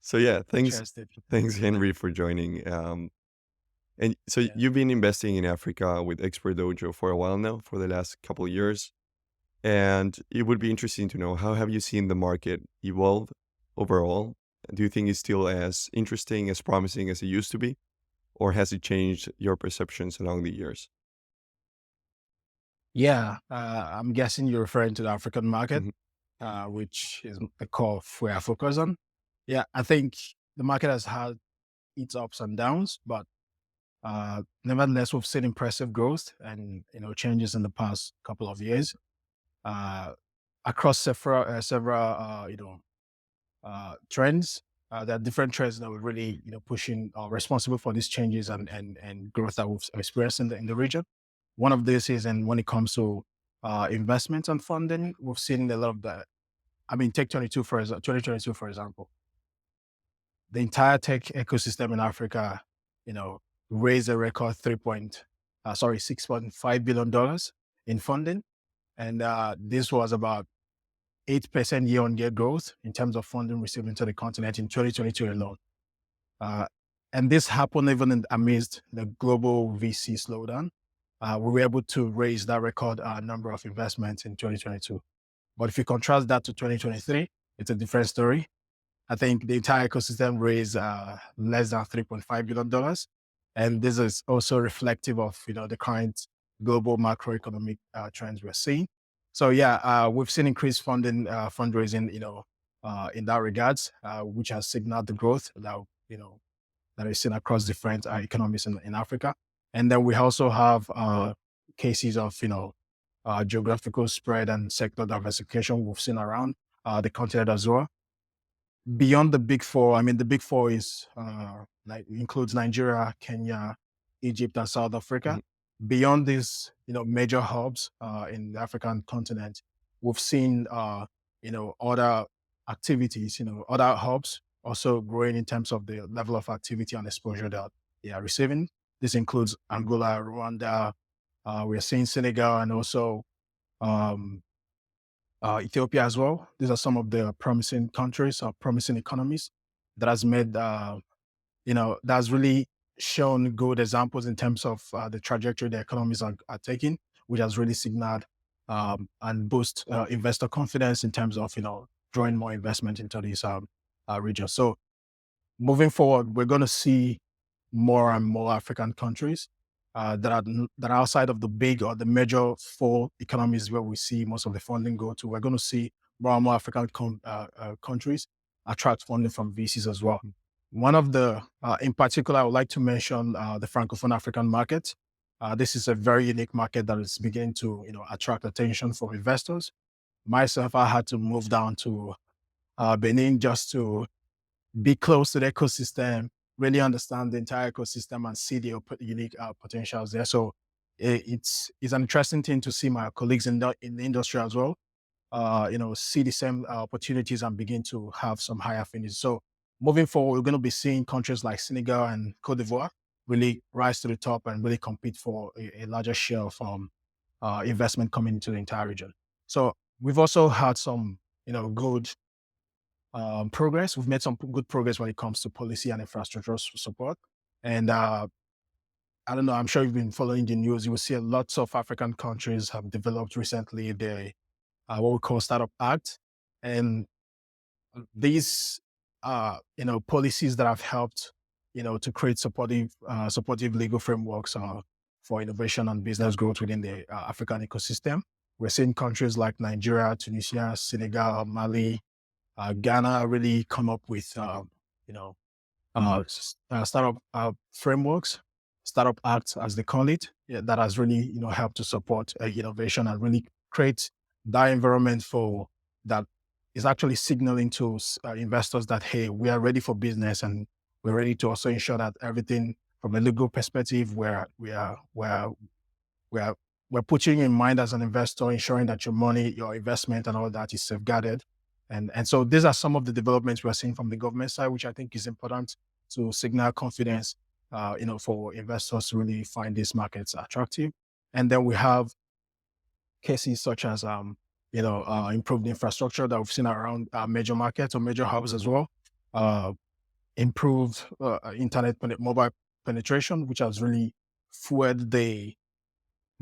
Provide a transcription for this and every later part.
So yeah, Interesting. thanks Henry for joining. And so Yeah. you've been investing in Africa with Expert Dojo for a while now, for the last couple of years. And it would be interesting to know, how have you seen the market evolve overall? Do you think it's still as interesting, as promising as it used to be? Or has it changed your perceptions along the years? Yeah. I'm guessing you're referring to the African market, Mhm, which is the core of where I focus on. Yeah. I think the market has had its ups and downs, but nevertheless, we've seen impressive growth and, changes in the past couple of years, uh, across several trends. There are different trends that were really, pushing responsible for these changes and growth that we've experienced in the region. One of this is, and when it comes to investment and funding, we've seen a lot of that. I mean, take 2022 for example. The entire tech ecosystem in Africa, you know, raised a record 6.5 billion dollars in funding, and this was about 8% year-on-year growth in terms of funding received into the continent in 2022 alone. Uh, and this happened even amidst the global VC slowdown. We were able to raise that record number of investments in 2022. But if you contrast that to 2023, it's a different story. I think the entire ecosystem raised less than $3.5 billion. And this is also reflective of, the current global macroeconomic trends we're seeing. So yeah, we've seen increased fundraising, in that regards, which has signaled the growth that is seen across different economies in Africa. And then we also have cases of, geographical spread and sector diversification we've seen around the continent as well. Beyond the big four, I mean, the big four is like includes Nigeria, Kenya, Egypt, and South Africa. mhm. Beyond these, major hubs in the African continent, we've seen, other activities, other hubs also growing in terms of the level of activity and exposure that they are receiving. This includes Angola, Rwanda. We're seeing Senegal and also um, Ethiopia as well. These are some of the promising countries or promising economies that has made, that's really shown good examples in terms of the trajectory the economies are taking, which has really signaled and boost investor confidence in terms of, drawing more investment into these regions. So moving forward, we're going to see more and more African countries that are outside of the big or the major four economies where we see most of the funding go to. We're going to see more and more African countries attract funding from VCs as well. One of the, in particular, I would like to mention the Francophone African market. This is a very unique market that is beginning to, attract attention from investors. Myself, I had to move down to Benin just to be close to the ecosystem, really understand the entire ecosystem and see the unique potentials there. So it's an interesting thing to see my colleagues in the industry as well, see the same opportunities and begin to have some high affinity. So moving forward, we're going to be seeing countries like Senegal and Cote d'Ivoire really rise to the top and really compete for a larger share of investment coming into the entire region. So we've also had some, good progress. We've made some good progress when it comes to policy and infrastructure support. And I don't know, I'm sure you've been following the news. You will see lots of African countries have developed recently the what we call Startup Act. And these policies that have helped, to create supportive legal frameworks for innovation and business growth within the African ecosystem. We're seeing countries like Nigeria, Tunisia, Senegal, Mali, Ghana really come up with, you know, startup frameworks, startup acts as they call it, yeah, that has really, helped to support innovation and really create that environment for that is actually signaling to investors that, hey, we are ready for business and we're ready to also ensure that everything from a legal perspective, we're we're putting in mind as an investor, ensuring that your money, your investment, and all that is safeguarded. And so these are some of the developments we're seeing from the government side, which I think is important to signal confidence, for investors to really find these markets attractive. And then we have cases such as, improved infrastructure that we've seen around major markets or major hubs as well. improved mobile penetration, which has really fueled the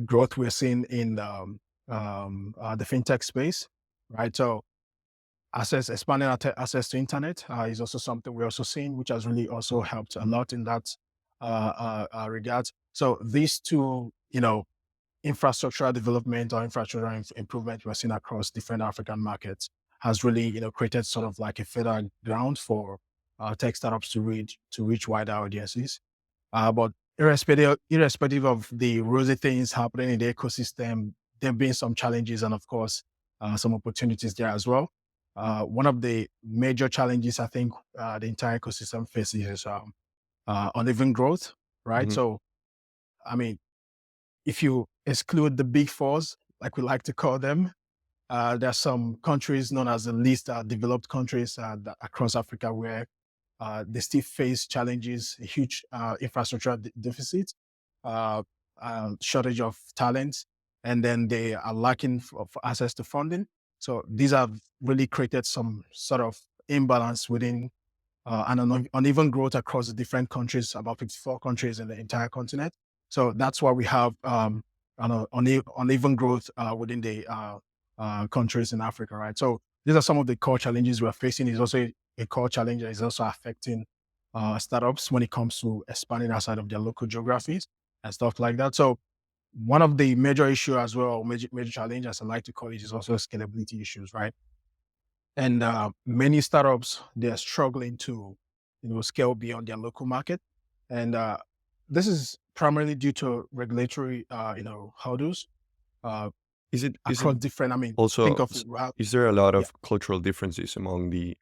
growth we're seeing in the fintech space, right? So expanding access to internet is also something we're also seeing, which has really also helped a lot in that regards. So these two, infrastructural development or infrastructural improvement we're seeing across different African markets has really, created sort of like a fertile ground for tech startups to reach wider audiences. But irrespective of the rosy things happening in the ecosystem, there have been some challenges and, of course, some opportunities there as well. One of the major challenges I think the entire ecosystem faces is uneven growth, right? Mhm. So, I mean, if you exclude the big fours, like we like to call them, there are some countries known as the least developed countries across Africa where they still face challenges, a huge infrastructure deficit, uh, shortage of talent, and then they are lacking for access to funding. So these have really created some sort of imbalance within and uneven growth across the different countries, about 54 countries in the entire continent. So that's why we have uneven growth within the countries in Africa, right? So these are some of the core challenges we're facing. Is also a core challenge that is also affecting startups when it comes to expanding outside of their local geographies and stuff like that. So one of the major issue as well, major challenge, as I like to call it, is also scalability issues, right? And many startups, they're struggling to scale beyond their local market, and this is primarily due to regulatory hurdles uh, Is it across different. I mean, also think of is there a lot yeah, of cultural differences among the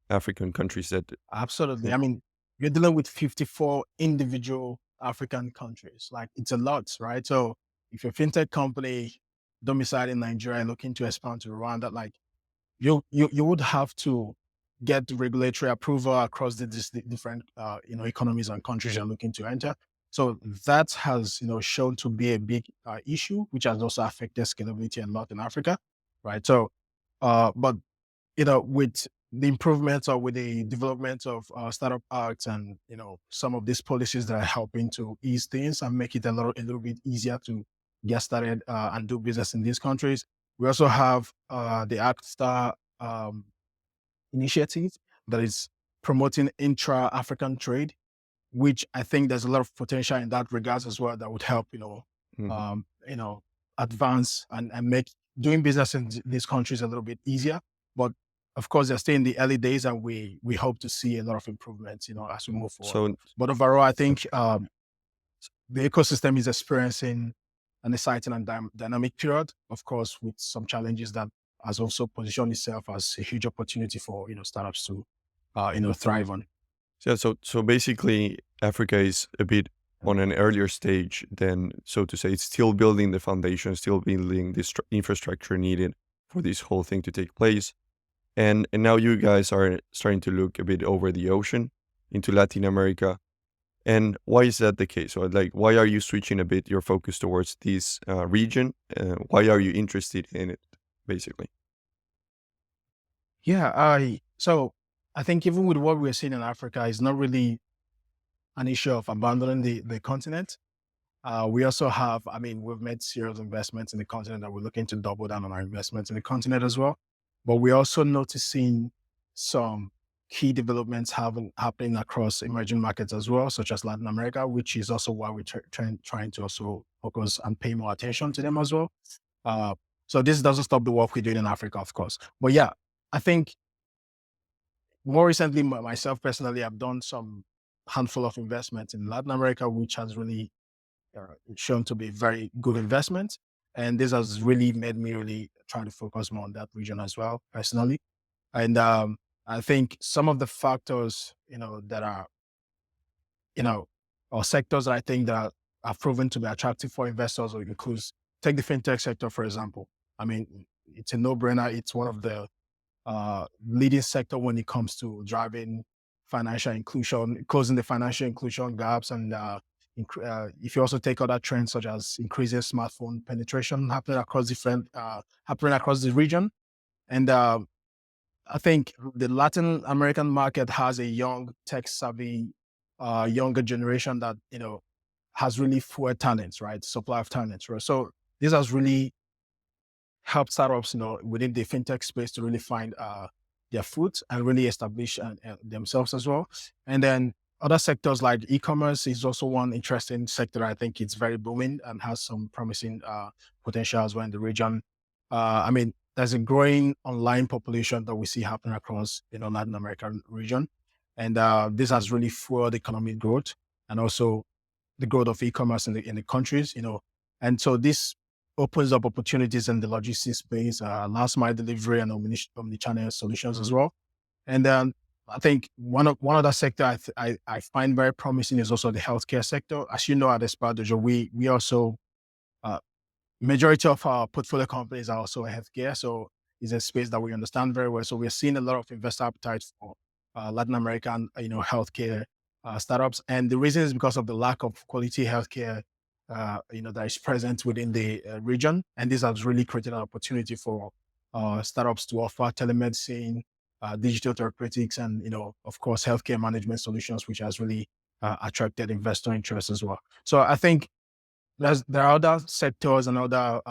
African countries that absolutely. yeah. I mean, you're dealing with 54 individual African countries. Like, it's a lot, right? So if you're a fintech company domiciled in Nigeria and looking to expand to Rwanda, like, you would have to get regulatory approval across the different economies and countries you're looking to enter. So that has shown to be a big issue, which has also affected scalability a lot in Africa, right? So, but with the improvements or with the development of startup acts and some of these policies that are helping to ease things and make it a little bit easier to get started and do business in these countries. We also have the Act Star initiative that is promoting intra-African trade, which I think there's a lot of potential in that regards as well that would help, Mhm. um, you know, advance and make doing business in these countries a little bit easier. But of course, they're still in the early days, and we hope to see a lot of improvements, as we move forward. So But overall, I think the ecosystem is experiencing an exciting and dynamic period, of course, with some challenges that has also positioned itself as a huge opportunity for startups to thrive on. yeah, so basically Africa is a bit on an earlier stage than, so to say. It's still building the foundation, still building the infrastructure needed for this whole thing to take place. And now you guys are starting to look a bit over the ocean into Latin America. And why is that the case? Or like, why are you switching a bit your focus towards this region? Why are you interested in it, basically? Yeah, I think even with what we're seeing in Africa, it's not really an issue of abandoning the continent. We also have, I mean, we've made serious investments in the continent, and we're looking to double down on our investments in the continent as well. But we're also noticing some key developments happening across emerging markets as well, such as Latin America, which is also why we're trying to also focus and pay more attention to them as well. Uh, so this doesn't stop the work we're doing in Africa, of course. But yeah, I think more recently, myself personally, I've done some handful of investments in Latin America, which has really shown to be very good investment. And this has really made me really try to focus more on that region as well, personally. And I think some of the factors, that are, or sectors that I think that are proven to be attractive for investors, or includes, take the fintech sector, for example. I mean, it's a no-brainer. It's one of the leading sector when it comes to driving financial inclusion, closing the financial inclusion gaps, and if you also take other trends such as increasing smartphone penetration happening across the region, and I think the Latin American market has a young, tech savvy, younger generation that has really full talents, right? Supply of talents, right? So this has really help startups, within the fintech space to really find their foot and really establish themselves as well. And then other sectors like e-commerce is also one interesting sector. I think it's very booming and has some promising potential as well in the region. I mean, there's a growing online population that we see happening across, Latin American region, and this has really fueled economic growth and also the growth of e-commerce in the countries, and so this opens up opportunities in the logistics space, last mile delivery and omnichannel solutions as well. And then I think one other sector I find very promising is also the healthcare sector. As you know, at Expert Dojo, we also uh, majority of our portfolio companies are also healthcare. So it's a space that we understand very well. So we're seeing a lot of investor appetite for Latin American, healthcare startups. And the reason is because of the lack of quality healthcare, that is present within the region. And this has really created an opportunity for startups to offer telemedicine, digital therapeutics, and, of course, healthcare management solutions, which has really attracted investor interest as well. So I think there are other sectors and other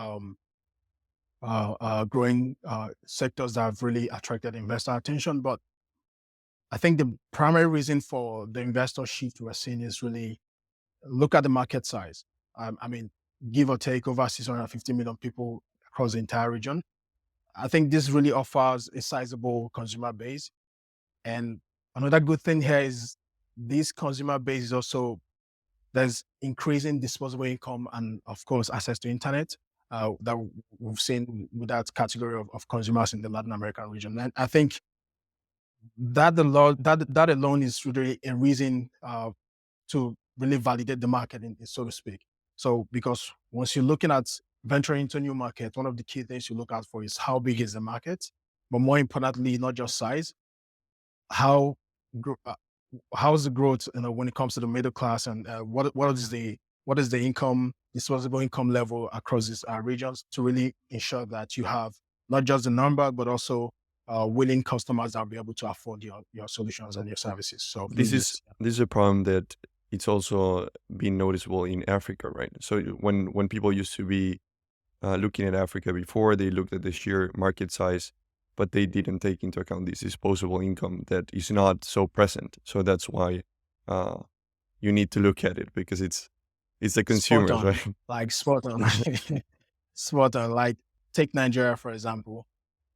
growing sectors that have really attracted investor attention. But I think the primary reason for the investor shift we're seeing is really look at the market size. I mean, give or take over 650 million people across the entire region. I think this really offers a sizable consumer base. And another good thing here is this consumer base is also there's increasing disposable income and, of course, access to internet that we've seen with that category of consumers in the Latin American region. And I think that alone is really a reason to really validate the market, so to speak. So, because once you're looking at venturing into a new market, one of the key things you look out for is how big is the market, but more importantly, not just size, how gro- uh, how's the growth, when it comes to the middle class, and what is the income, disposable income level across these regions to really ensure that you have not just the number but also willing customers that will be able to afford your solutions and your services. So This this is is this is a problem that it's also been noticeable in Africa, right? So when people used to be looking at Africa before, they looked at the sheer market size, but they didn't take into account this disposable income that is not so present. So that's why uh, you need to look at it because it's the spot consumers, on, right? like spot on, spot on. Like take Nigeria for example.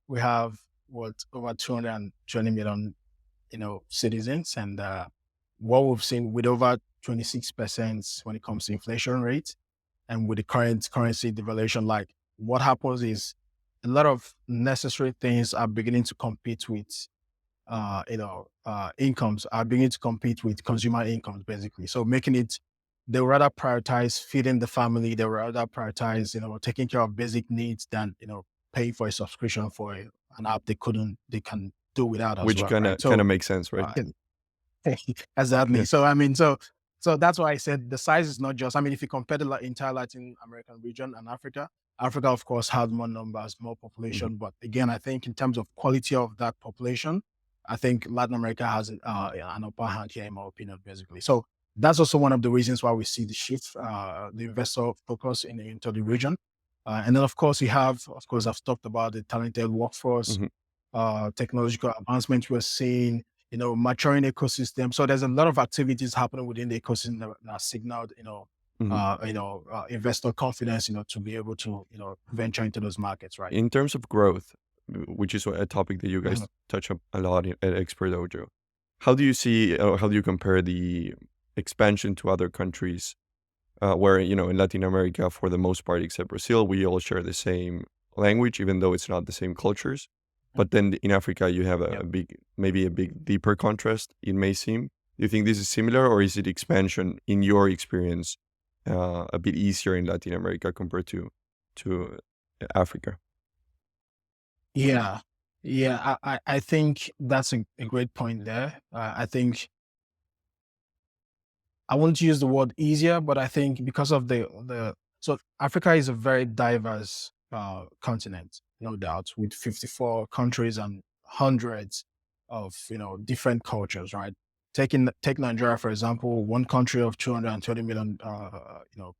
We have what over 220 million citizens. And what we've seen with over 26% when it comes to inflation rate and with the current currency devaluation, like what happens is a lot of necessary things are beginning to compete with, incomes are beginning to compete with consumer incomes, basically. So making it, they would rather prioritize feeding the family. They would rather prioritize, taking care of basic needs than, paying for a subscription for an app they can do without as Which well, kind right? of kind So of makes sense, right? uh, exactly. So I mean, so that's why I said the size is not just. I mean, if you compare the entire Latin American region and Africa, Africa of course has more numbers, more Mhm. population. But again, I think in terms of quality of that population, I think Latin America has an upper hand here, in my opinion, basically. So that's also one of the reasons why we see the shift, the investor focus into the region. And then, of course, of course, I've talked about the talented workforce, Mhm. technological advancement we're seeing, maturing ecosystem. So there's a lot of activities happening within the ecosystem that signaled, Mhm. investor confidence, to be able to, venture into those markets, right? In terms of growth, which is a topic that you Mhm. guys touch up a lot at Expert Dojo, how do you see, or how do you compare the expansion to other countries where, in Latin America, for the most part, except Brazil, we all share the same language, even though it's not the same cultures. But then in Africa, you have Yep. maybe a big, deeper contrast, it may seem. Do you think this is similar, or is it expansion, in your experience, a bit easier in Latin America compared to Africa? Yeah. Yeah. I think that's a great point there. I think I wouldn't use the word easier, but I think because of so Africa is a very diverse continent, no doubt, with 54 countries and hundreds of different cultures, right? Take Nigeria for example, one country of 220 million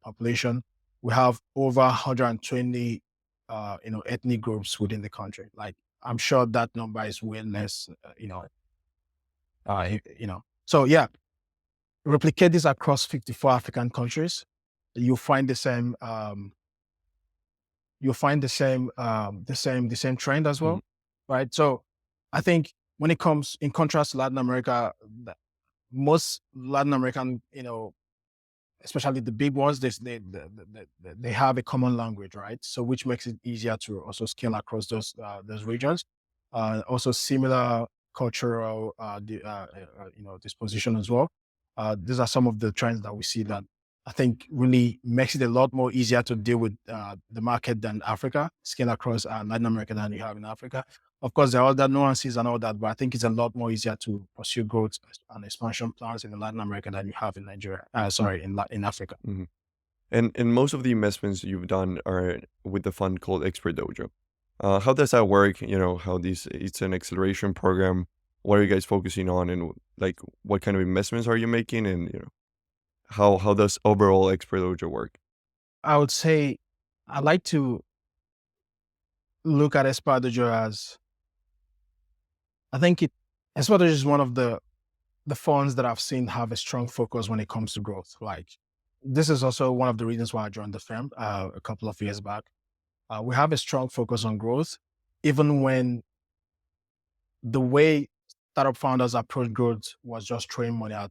population. We have over 120 ethnic groups within the country. Like I'm sure that number is way less. So yeah, replicate this across 54 African countries. You find the same. You'll find the same trend as Mhm. well, right? So I think when it comes in contrast to Latin America, most Latin American, especially the big ones, they have a common language, right? So which makes it easier to also scale across those regions. Also similar cultural disposition as well. These are some of the trends that we see that I think really makes it a lot more easier to deal with the market than Africa, scale across Latin America than you have in Africa. Of course, there are other nuances and all that, but I think it's a lot more easier to pursue growth and expansion plans in Latin America than you have in Nigeria. Sorry, in Africa. Mhm. And most of the investments you've done are with the fund called Expert Dojo. How does that work? How this it's an acceleration program. What are you guys focusing on, and like what kind of investments are you making, and how does overall Expert Dojo work? I would say I like to look at Expert Dojo as I think it Expert Dojo is one of the funds that I've seen have a strong focus when it comes to growth. Like this is also one of the reasons why I joined the firm a couple of years back. We have a strong focus on growth, even when the way startup founders approach growth was just throwing money at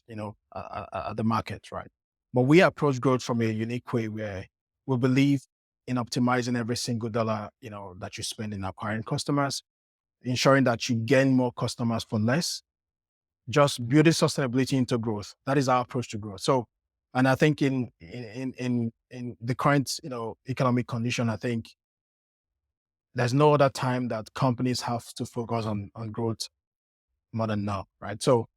the market, right? But we approach growth from a unique way where we believe in optimizing every single dollar that you spend in acquiring customers, ensuring that you gain more customers for less, just building sustainability into growth. That is our approach to growth. So, and I think in the current economic condition, I think there's no other time that companies have to focus on growth more than now, right? So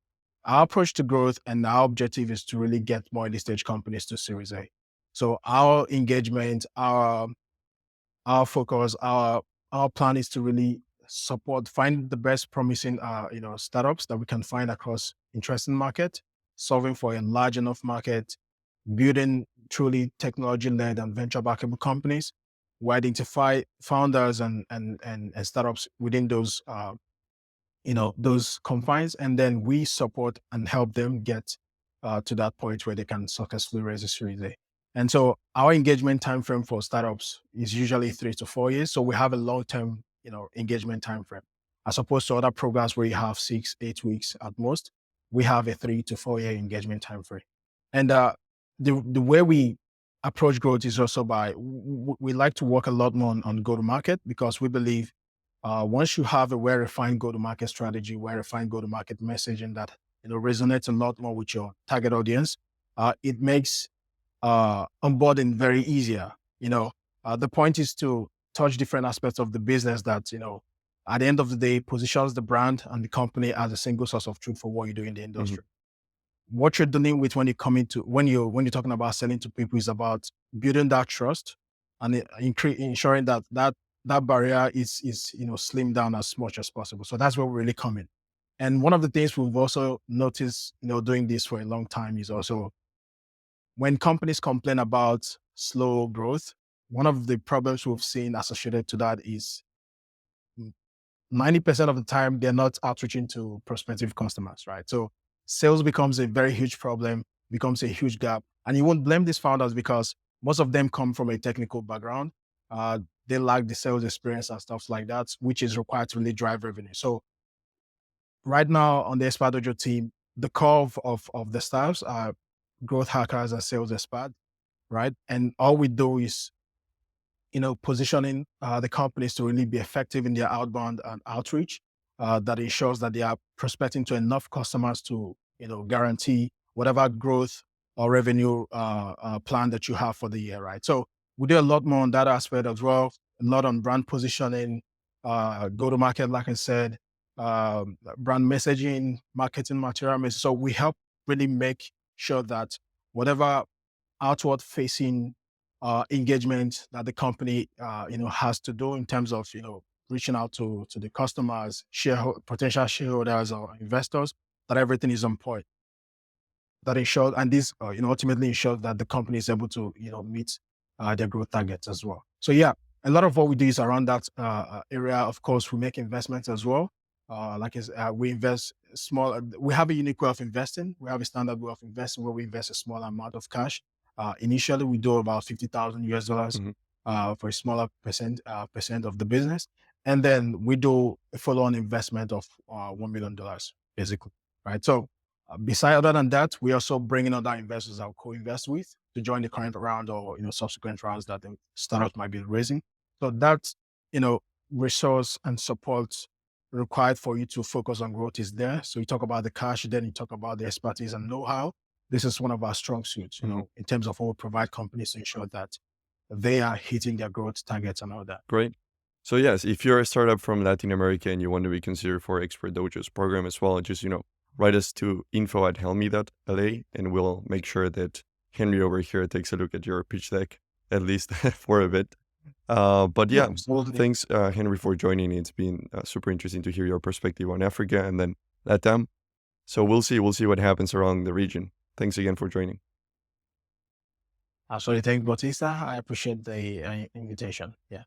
our approach to growth and our objective is to really get more early stage companies to Series A. So our engagement, our focus, our plan is to really find the best promising startups that we can find across interesting market, solving for a large enough market, building truly technology led and venture backable companies. We identify founders and startups within those confines, and then we support and help them get to that point where they can successfully raise a Series A. And so our engagement time frame for startups is usually 3 to 4 years. So we have a long term engagement time frame, as opposed to other programs where you have 6, 8 weeks at most. We have a 3 to 4 year engagement time frame. And the way we approach growth is also by we like to work a lot more on go to market, because we believe once you have a well-refined go-to-market strategy, well-refined go-to-market messaging that resonates a lot more with your target audience, it makes onboarding very easier. The point is to touch different aspects of the business that at the end of the day positions the brand and the company as a single source of truth for what you do in the Mhm. industry. What you're dealing with when you come into when you're talking about selling to people is about building that trust and ensuring that barrier is slimmed down as much as possible. So that's where we really come in. And one of the things we've also noticed, doing this for a long time is also when companies complain about slow growth, one of the problems we've seen associated to that is 90% of the time they're not outreaching to prospective customers, right? So sales becomes a very huge problem, becomes a huge gap. And you won't blame these founders because most of them come from a technical background. They lack the sales experience and stuff like that, which is required to really drive revenue. So right now on the Expert Dojo team, the core of the staffs are growth hackers and sales expert, right? And all we do is positioning the companies to really be effective in their outbound and outreach that ensures that they are prospecting to enough customers to, guarantee whatever growth or revenue plan that you have for the year, right? So we do a lot more on that aspect as well, a lot on brand positioning, go to market, like I said, brand messaging, marketing material. So we help really make sure that whatever outward facing engagement that the company has to do in terms of reaching out to the customers, potential shareholders or investors, that everything is on point. That ensures, and this ultimately ensures that the company is able to meet their growth targets as well. So yeah, a lot of what we do is around that area. Of course, we make investments as well. We invest small. We have a unique way of investing. We have a standard way of investing where we invest a small amount of cash. Initially, we do about $50,000 Mhm. for a smaller percent of the business, and then we do a follow-on investment of $1 million, basically, right? So, beside other than that, we also bring in other investors I'll co-invest with to join the current round or subsequent rounds that the startups might be raising. So that's you know resource and support required for you to focus on growth is there. So you talk about the cash, then you talk about the expertise and know-how. This is one of our strong suits, Mhm. in terms of what we provide companies to ensure that they are hitting their growth targets and all that. Great. So yes, if you're a startup from Latin America and you want to be considered for Expert Dojo's program as well, just write us to info@helmi.la and we'll make sure that Henry over here takes a look at your pitch deck at least for a bit. But Yeah, yeah, absolutely. thanks Henry for joining. It's been super interesting to hear your perspective on Africa and then Latam. So we'll see what happens around the region. Thanks again for joining. Absolutely. Thank you, Bautista. I appreciate the invitation. Yeah.